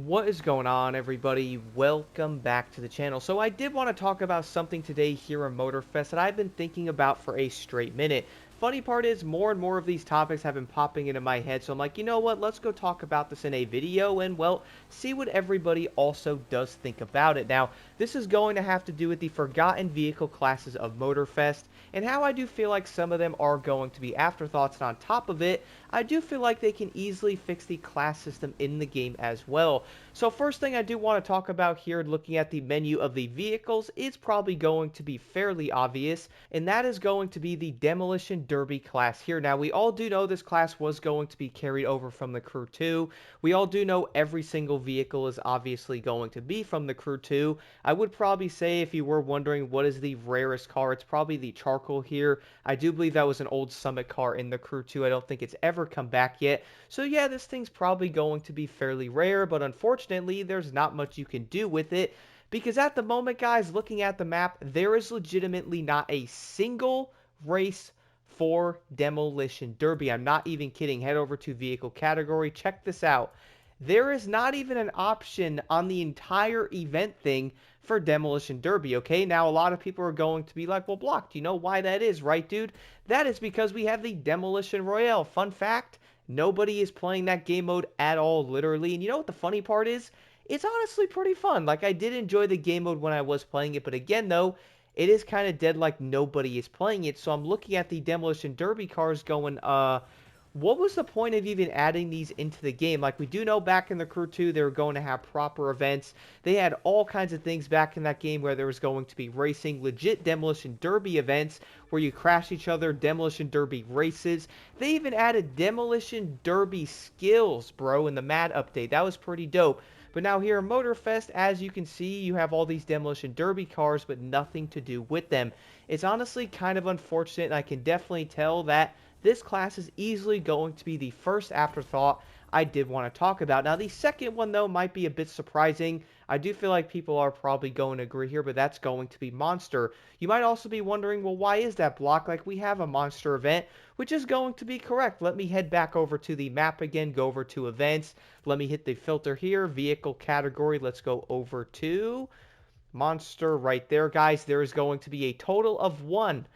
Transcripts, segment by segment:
What is going on, everybody? Welcome back to the channel. So I did want to talk about something today here in Motorfest that I've been thinking about for a straight minute. Funny part is more and more of these topics have been popping into my head, so I'm like, you know what, let's go talk about this in a video and, well, see what everybody also does think about it. Now, this is going to have to do with the forgotten vehicle classes of Motorfest and how I do feel like some of them are going to be afterthoughts, and on top of it, I do feel like they can easily fix the class system in the game as well. So first thing I do want to talk about here, looking at the menu of the vehicles, is probably going to be fairly obvious, and that is going to be the Demolition Derby class here. Now, we all do know this class was going to be carried over from the Crew 2. We all do know every single vehicle is obviously going to be from the Crew 2. I would probably say, if you were wondering what is the rarest car, it's probably the Charcoal here. I do believe that was an old Summit car in the Crew 2. I don't think it's ever come back yet. So yeah, this thing's probably going to be fairly rare, but unfortunately, there's not much you can do with it. Because at the moment, guys, looking at the map, there is legitimately not a single race for Demolition Derby. I'm not even kidding. Head over to vehicle category. Check this out. There is not even an option on the entire event thing for Demolition Derby, okay? Now, a lot of people are going to be like, well, Block, do you know why that is, right, dude? That is because we have the Demolition Royale. Fun fact, nobody is playing that game mode at all, literally. And you know what the funny part is? It's honestly pretty fun. Like, I did enjoy the game mode when I was playing it, but again, though, it is kind of dead, like nobody is playing it. So I'm looking at the Demolition Derby cars going, what was the point of even adding these into the game? Like, we do know back in the Crew 2, they were going to have proper events. They had all kinds of things back in that game where there was going to be racing, legit Demolition Derby events where you crash each other, Demolition Derby races. They even added Demolition Derby skills, bro, in the Mad update. That was pretty dope. But now here in Motorfest, as you can see, you have all these Demolition Derby cars, but nothing to do with them. It's honestly kind of unfortunate, and I can definitely tell that this class is easily going to be the first afterthought I did want to talk about. Now, the second one, though, might be a bit surprising. I do feel like people are probably going to agree here, but that's going to be Monster. You might also be wondering, well, why is that, Block? Like, we have a Monster event, which is going to be correct. Let me head back over to the map again, go over to events. Let me hit the filter here, vehicle category. Let's go over to Monster right there, guys. There is going to be a total of one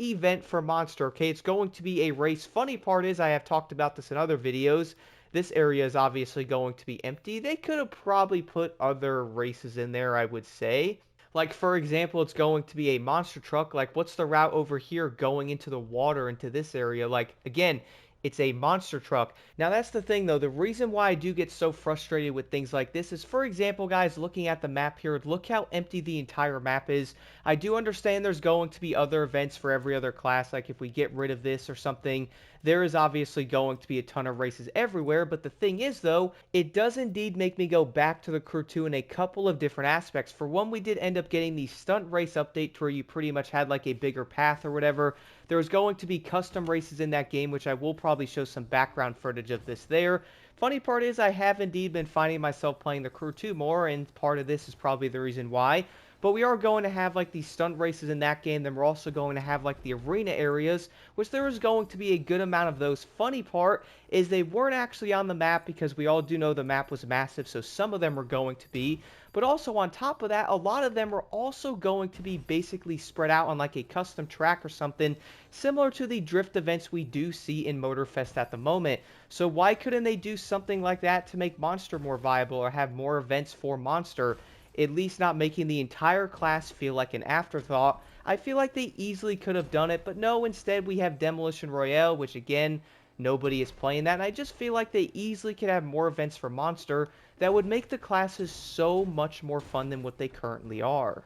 event for Monster, okay? It's going to be a race. Funny part is, I have talked about this in other videos, this area is obviously going to be empty. They could have probably put other races in there, I would say. Like, for example, it's going to be a monster truck. Like, what's the route over here going into the water, into this area? Like, again, it's a monster truck. Now, that's the thing, though. The reason why I do get so frustrated with things like this is, for example, guys, looking at the map here, look how empty the entire map is. I do understand there's going to be other events for every other class, like if we get rid of this or something, there is obviously going to be a ton of races everywhere, but the thing is, though, it does indeed make me go back to the Crew 2 in a couple of different aspects. For one, we did end up getting the stunt race update where you pretty much had like a bigger path or whatever. There was going to be custom races in that game, which I will probably show some background footage of this there. Funny part is, I have indeed been finding myself playing the Crew 2 more, and part of this is probably the reason why. But we are going to have like these stunt races in that game. Then we're also going to have like the arena areas, which there is going to be a good amount of those. Funny part is they weren't actually on the map because we all do know the map was massive, so some of them were going to be. But also on top of that, a lot of them are also going to be basically spread out on like a custom track or something, similar to the drift events we do see in Motorfest at the moment. So why couldn't they do something like that to make Monster more viable or have more events for Monster? At least not making the entire class feel like an afterthought. I feel like they easily could have done it, but no, instead we have Demolition Royale, which again, nobody is playing that, and I just feel like they easily could have more events for Monster that would make the classes so much more fun than what they currently are.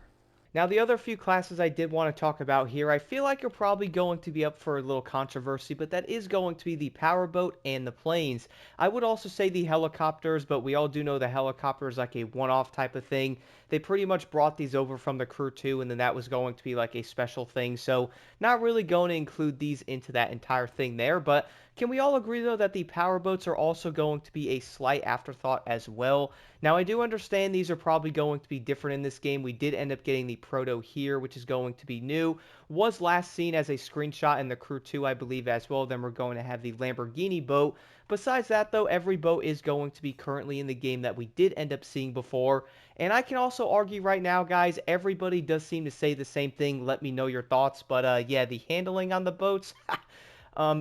Now, the other few classes I did want to talk about here, I feel like are probably going to be up for a little controversy, but that is going to be the powerboat and the planes. I would also say the helicopters, but we all do know the helicopter is like a one-off type of thing. They pretty much brought these over from the Crew 2, and then that was going to be like a special thing, so not really going to include these into that entire thing there, but Can we all agree, though, that the power boats are also going to be a slight afterthought as well? Now, I do understand these are probably going to be different in this game. We did end up getting the Proto here, which is going to be new. Was last seen as a screenshot in the Crew 2, I believe, as well. Then we're going to have the Lamborghini boat. Besides that, though, every boat is going to be currently in the game that we did end up seeing before. And I can also argue right now, guys, everybody does seem to say the same thing. Let me know your thoughts. But yeah, the handling on the boats,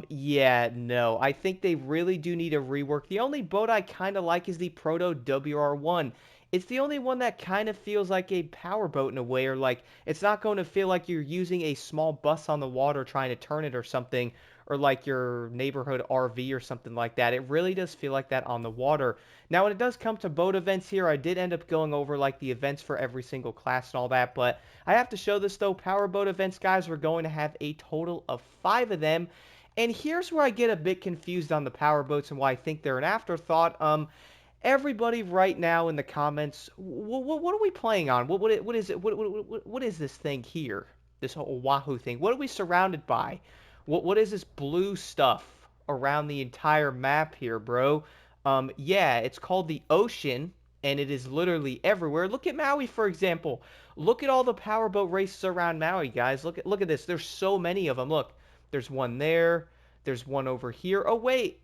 yeah, no. I think they really do need a rework. The only boat I kind of like is the Proto WR1. It's the only one that kind of feels like a power boat in a way, or like it's not going to feel like you're using a small bus on the water trying to turn it or something, or like your neighborhood RV or something like that. It really does feel like that on the water. Now, when it does come to boat events here, I did end up going over like the events for every single class and all that, but I have to show this though. Power boat events, guys, we're going to have a total of 5 of them. And here's where I get a bit confused on the power boats and why I think they're an afterthought. Everybody right now in the comments, what are we playing on? What is it? What is this thing here? This whole Wahoo thing. What are we surrounded by? What is this blue stuff around the entire map here, bro? Yeah, it's called the ocean, and it is literally everywhere. Look at Maui, for example. Look at all the powerboat races around Maui, guys. Look at this. There's so many of them. Look, there's one there. There's one over here. Oh, wait.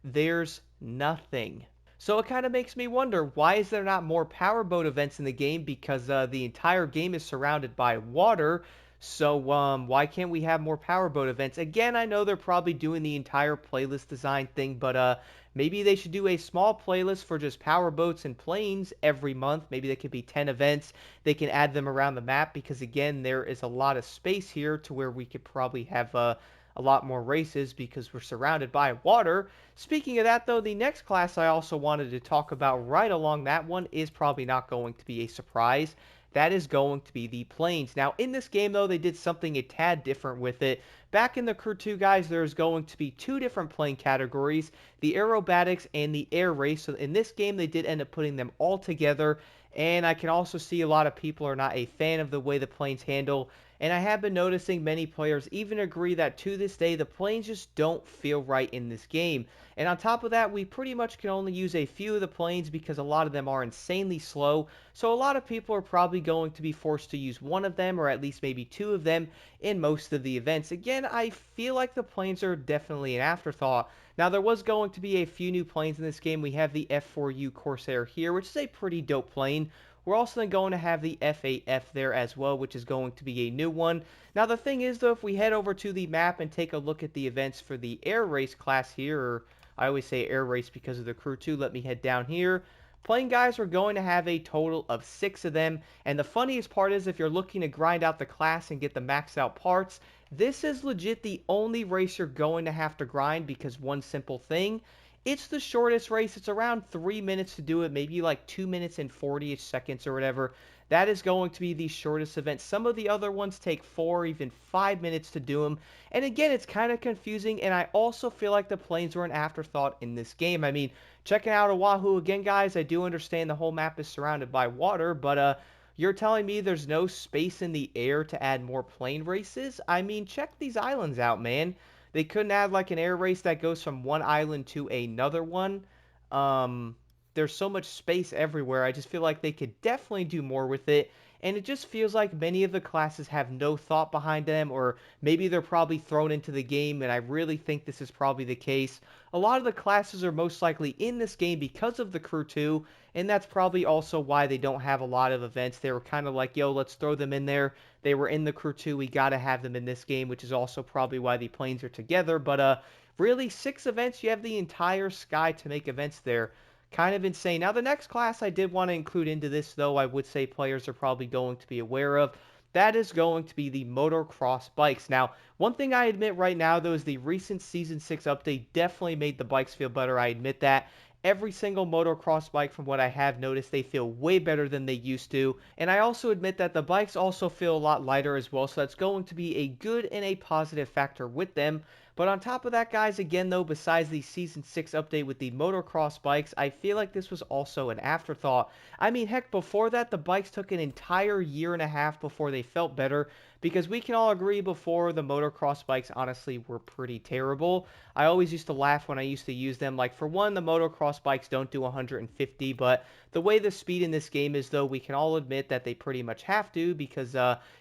There's nothing. So it kind of makes me wonder, why is there not more powerboat events in the game? Because the entire game is surrounded by water. So why can't we have more powerboat events? Again, I know they're probably doing the entire playlist design thing, but maybe they should do a small playlist for just powerboats and planes every month. Maybe they could be 10 events. They can add them around the map because, again, there is a lot of space here to where we could probably have a lot more races because we're surrounded by water. Speaking of that, though, the next class I also wanted to talk about right along that one is probably not going to be a surprise. That is going to be the planes. Now, in this game, though, they did something a tad different with it. Back in the Crew 2, guys, there's going to be 2 different plane categories, the aerobatics and the air race. So in this game, they did end up putting them all together. And I can also see a lot of people are not a fan of the way the planes handle. And I have been noticing many players even agree that to this day, the planes just don't feel right in this game. And on top of that, we pretty much can only use a few of the planes because a lot of them are insanely slow. So a lot of people are probably going to be forced to use one of them, or at least maybe 2 of them in most of the events. Again, I feel like the planes are definitely an afterthought. Now, there was going to be a few new planes in this game. We have the F4U Corsair here, which is a pretty dope plane. We're also then going to have the F8F there as well, which is going to be a new one. Now, the thing is, though, if we head over to the map and take a look at the events for the air race class here, or I always say air race because of the Crew 2, let me head down here. Plane guys, we're going to have a total of 6 of them. And the funniest part is, if you're looking to grind out the class and get the maxed out parts, this is legit the only race you're going to have to grind because one simple thing. It's the shortest race. It's around 3 minutes to do it, maybe like 2 minutes and 40-ish seconds or whatever. That is going to be the shortest event. Some of the other ones take 4, even 5 minutes to do them. And again, it's kind of confusing, and I also feel like the planes were an afterthought in this game. I mean, checking out Oahu again, guys, I do understand the whole map is surrounded by water, but you're telling me there's no space in the air to add more plane races? I mean, check these islands out, man. They couldn't add like an air race that goes from one island to another one. Um, there's so much space everywhere. I just feel like they could definitely do more with it. And it just feels like many of the classes have no thought behind them, or maybe they're probably thrown into the game, and I really think this is probably the case. A lot of the classes are most likely in this game because of the Crew 2, and that's probably also why they don't have a lot of events. They were kind of like, yo, let's throw them in there. They were in the Crew 2, we gotta have them in this game, which is also probably why the planes are together. But really, 6 events, you have the entire sky to make events there. Kind of insane. Now, the next class I did want to include into this, though, I would say players are probably going to be aware of. That is going to be the Motocross bikes. Now, one thing I admit right now, though, is the recent Season 6 update definitely made the bikes feel better. I admit that. Every single motocross bike, from what I have noticed, they feel way better than they used to. And I also admit that the bikes also feel a lot lighter as well, so that's going to be a good and a positive factor with them. But on top of that, guys, again, though, besides the Season 6 update with the motocross bikes, I feel like this was also an afterthought. I mean, heck, before that, the bikes took an entire year and a half before they felt better. because we can all agree before the motocross bikes honestly were pretty terrible. I always used to laugh when I used to use them. Like, for one, the motocross bikes don't do 150, but the way the speed in this game is, though, we can all admit that they pretty much have to, because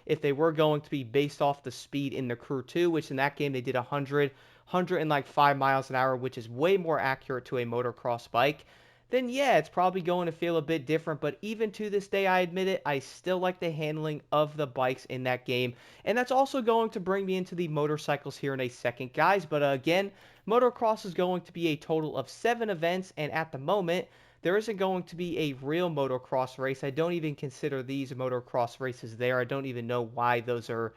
if they were going to be based off the speed in the Crew 2, which in that game they did 100 and like 5 miles an hour, which is way more accurate to a motocross bike, then yeah, it's probably going to feel a bit different. But even to this day, I admit it, I still like the handling of the bikes in that game. And that's also going to bring me into the motorcycles here in a second, guys. But again, motocross is going to be a total of 7 events, and at the moment, there isn't going to be a real motocross race. I don't even consider these motocross races there. I don't even know why those are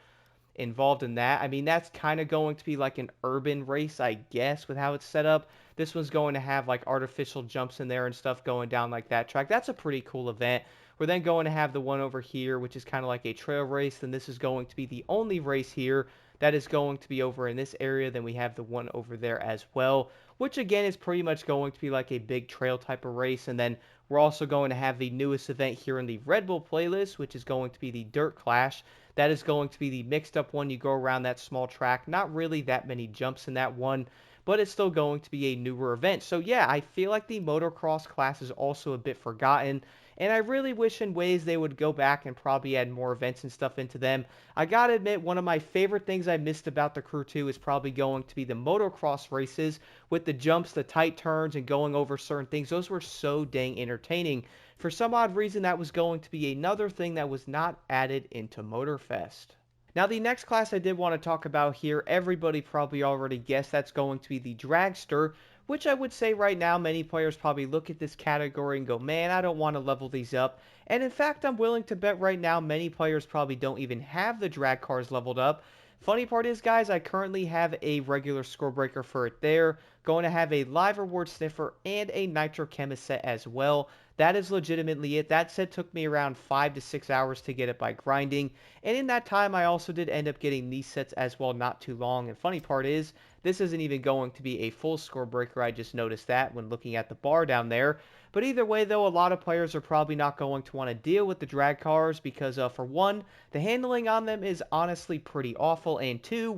involved in that. I mean, that's kind of going to be like an urban race, I guess, with how it's set up. This one's going to have like artificial jumps in there and stuff going down like that track. That's a pretty cool event. We're then going to have the one over here, which is kind of like a trail race. Then this is going to be the only race here that is going to be over in this area. Then we have the one over there as well, which again is pretty much going to be like a big trail type of race. And then we're also going to have the newest event here in the Red Bull playlist, which is going to be the Dirt Clash. That is going to be the mixed up one. You go around that small track. Not really that many jumps in that one, but it's still going to be a newer event. So yeah, I feel like the motocross class is also a bit forgotten. And I really wish in ways they would go back and probably add more events and stuff into them. I gotta admit, one of my favorite things I missed about the Crew 2 is probably going to be the motocross races with the jumps, the tight turns, and going over certain things. Those were so dang entertaining. For some odd reason, that was going to be another thing that was not added into Motorfest. Now, the next class I did want to talk about here, everybody probably already guessed that's going to be the Dragster, which I would say right now many players probably look at this category and go, man, I don't want to level these up. And in fact, I'm willing to bet right now many players probably don't even have the drag cars leveled up. Funny part is, guys, I currently have a regular score breaker for it there, going to have a live reward sniffer and a nitro chemist set as well. That is legitimately it. That set took me around 5 to 6 hours to get it by grinding. And in that time, I also did end up getting these sets as well not too long. And funny part is, this isn't even going to be a full score breaker. I just noticed that when looking at the bar down there. But either way, though, a lot of players are probably not going to want to deal with the drag cars because, for one, the handling on them is honestly pretty awful. And two,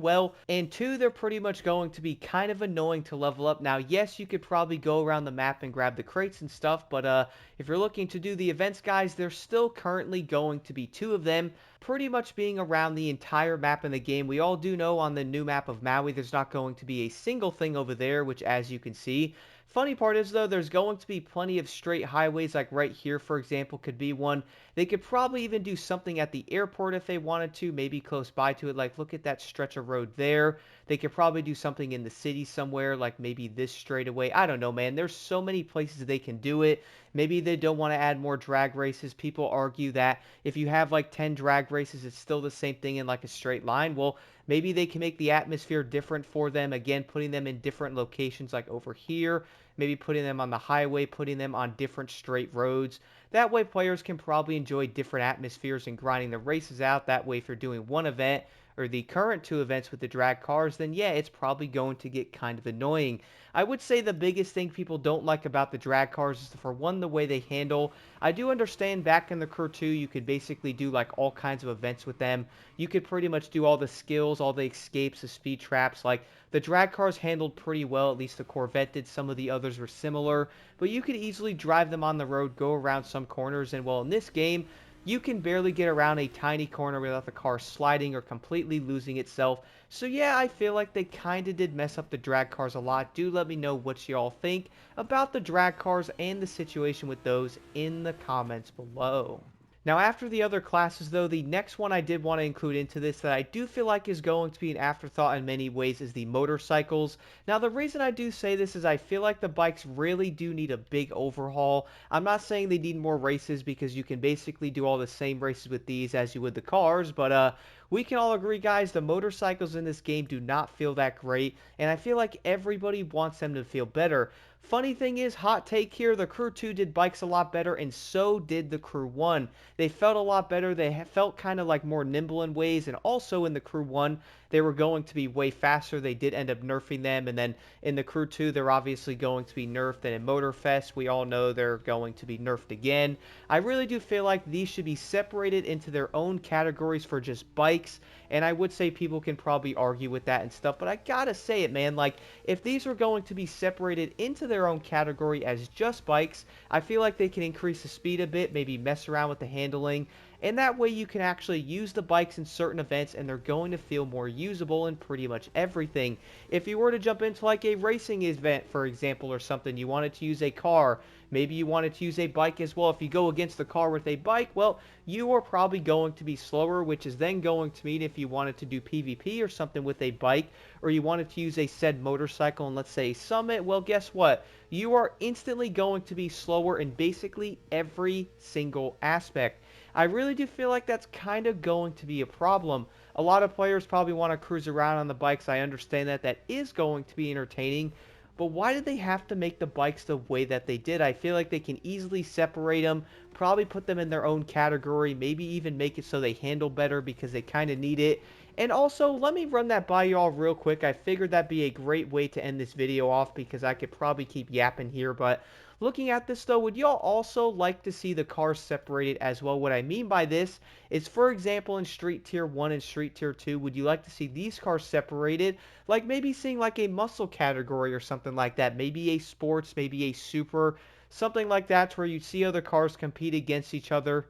they're pretty much going to be kind of annoying to level up. Now, yes, you could probably go around the map and grab the crates and stuff, but if you're looking to do the events, guys, there's still currently going to be 2 of them, pretty much being around the entire map in the game. We all do know on the new map of Maui, there's not going to be a single thing over there, which, as you can see, funny part is, though, there's going to be plenty of straight highways, like right here, for example, could be one. They could probably even do something at the airport if they wanted to, maybe close by to it. Like, look at that stretch of road there. They could probably do something in the city somewhere, like maybe this straightaway. I don't know, man. There's so many places they can do it. Maybe they don't want to add more drag races. People argue that if you have like 10 drag races, it's still the same thing in like a straight line. Well, maybe they can make the atmosphere different for them. Again, putting them in different locations like over here. Maybe putting them on the highway, putting them on different straight roads. That way players can probably enjoy different atmospheres and grinding the races out. That way if you're doing one event or the current 2 events with the drag cars, then yeah, it's probably going to get kind of annoying. I would say the biggest thing people don't like about the drag cars is, for one, the way they handle. I do understand back in the Crew 2, you could basically do like all kinds of events with them. You could pretty much do all the skills, all the escapes, the speed traps. Like, the drag cars handled pretty well, at least the Corvette did. Some of the others were similar, but you could easily drive them on the road, go around some corners, and well, in this game, you can barely get around a tiny corner without the car sliding or completely losing itself. So yeah, I feel like they kinda did mess up the drag cars a lot. Do let me know what y'all think about the drag cars and the situation with those in the comments below. Now, after the other classes, though, the next one I did want to include into this that I do feel like is going to be an afterthought in many ways is the motorcycles. Now, the reason I do say this is I feel like the bikes really do need a big overhaul. I'm not saying they need more races, because you can basically do all the same races with these as you would the cars, but we can all agree, guys, the motorcycles in this game do not feel that great, and I feel like everybody wants them to feel better. Funny thing is, hot take here, the Crew 2 did bikes a lot better, and so did the Crew 1. They felt a lot better. They felt kind of like more nimble in ways, and also in the Crew 1, they were going to be way faster. They did end up nerfing them, and then in the Crew 2, they're obviously going to be nerfed, and in Motorfest, we all know they're going to be nerfed again. I really do feel like these should be separated into their own categories for just bikes, And I would say people can probably argue with that and stuff, but I gotta say it, man. Like, if these were going to be separated into their own category as just bikes, I feel like they can increase the speed a bit, maybe mess around with the handling, and that way you can actually use the bikes in certain events and they're going to feel more usable in pretty much everything. If you were to jump into like a racing event, for example, or something, you wanted to use a car, maybe you wanted to use a bike as well. If you go against the car with a bike, well, you are probably going to be slower, which is then going to mean if you wanted to do PvP or something with a bike, or you wanted to use a said motorcycle and let's say Summit, well, guess what? You are instantly going to be slower in basically every single aspect. I really do feel like that's kind of going to be a problem. A lot of players probably want to cruise around on the bikes. I understand that that is going to be entertaining, but why did they have to make the bikes the way that they did? I feel like they can easily separate them, probably put them in their own category, maybe even make it so they handle better because they kind of need it. And also, let me run that by y'all real quick. I figured that'd be a great way to end this video off because I could probably keep yapping here, but looking at this though, would y'all also like to see the cars separated as well? What I mean by this is, for example, in Street Tier 1 and Street Tier 2, would you like to see these cars separated? Like maybe seeing like a muscle category or something like that. Maybe a sports, maybe a super, something like that where you see other cars compete against each other,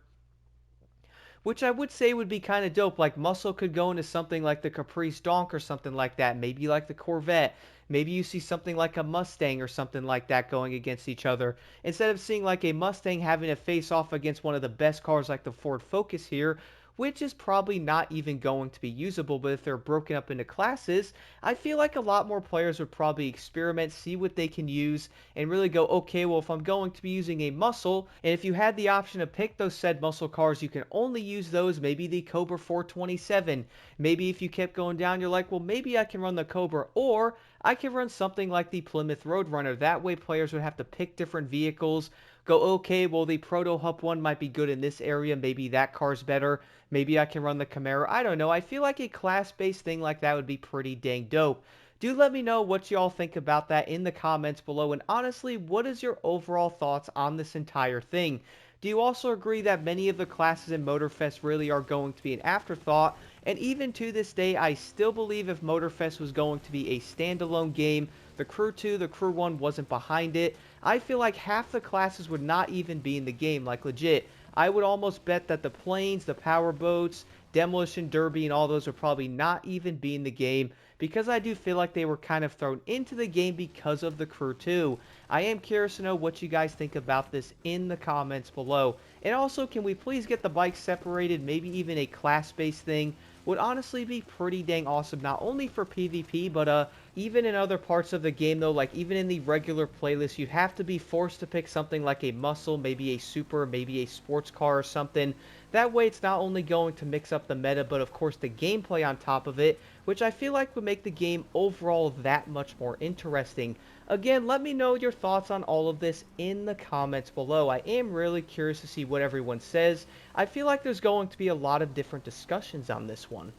which I would say would be kind of dope. Like muscle could go into something like the Caprice Donk or something like that. Maybe like the Corvette. Maybe you see something like a Mustang or something like that going against each other. Instead of seeing like a Mustang having to face off against one of the best cars like the Ford Focus here, which is probably not even going to be usable, but if they're broken up into classes, I feel like a lot more players would probably experiment, see what they can use, and really go, okay, well, if I'm going to be using a muscle, and if you had the option to pick those said muscle cars, you can only use those, maybe the Cobra 427. Maybe if you kept going down, you're like, well, maybe I can run the Cobra, or I can run something like the Plymouth Roadrunner. That way players would have to pick different vehicles, go, okay, well, the Proto Hup one might be good in this area, maybe that car's better, maybe I can run the Camaro, I don't know. I feel like a class-based thing like that would be pretty dang dope. Do let me know what y'all think about that in the comments below, and honestly, what is your overall thoughts on this entire thing? Do you also agree that many of the classes in Motorfest really are going to be an afterthought? And even to this day, I still believe if Motorfest was going to be a standalone game, the Crew 2, the Crew 1 wasn't behind it, I feel like half the classes would not even be in the game, like legit. I would almost bet that the planes, the power boats, Demolition Derby, and all those would probably not even be in the game because I do feel like they were kind of thrown into the game because of the Crew 2. I am curious to know what you guys think about this in the comments below. And also, can we please get the bikes separated, maybe even a class-based thing? Would honestly be pretty dang awesome, not only for PvP, but even in other parts of the game though, like even in the regular playlist, you'd have to be forced to pick something like a muscle, maybe a super, maybe a sports car or something. That way it's not only going to mix up the meta, but of course the gameplay on top of it, which I feel like would make the game overall that much more interesting. Again, let me know your thoughts on all of this in the comments below. I am really curious to see what everyone says. I feel like there's going to be a lot of different discussions on this one.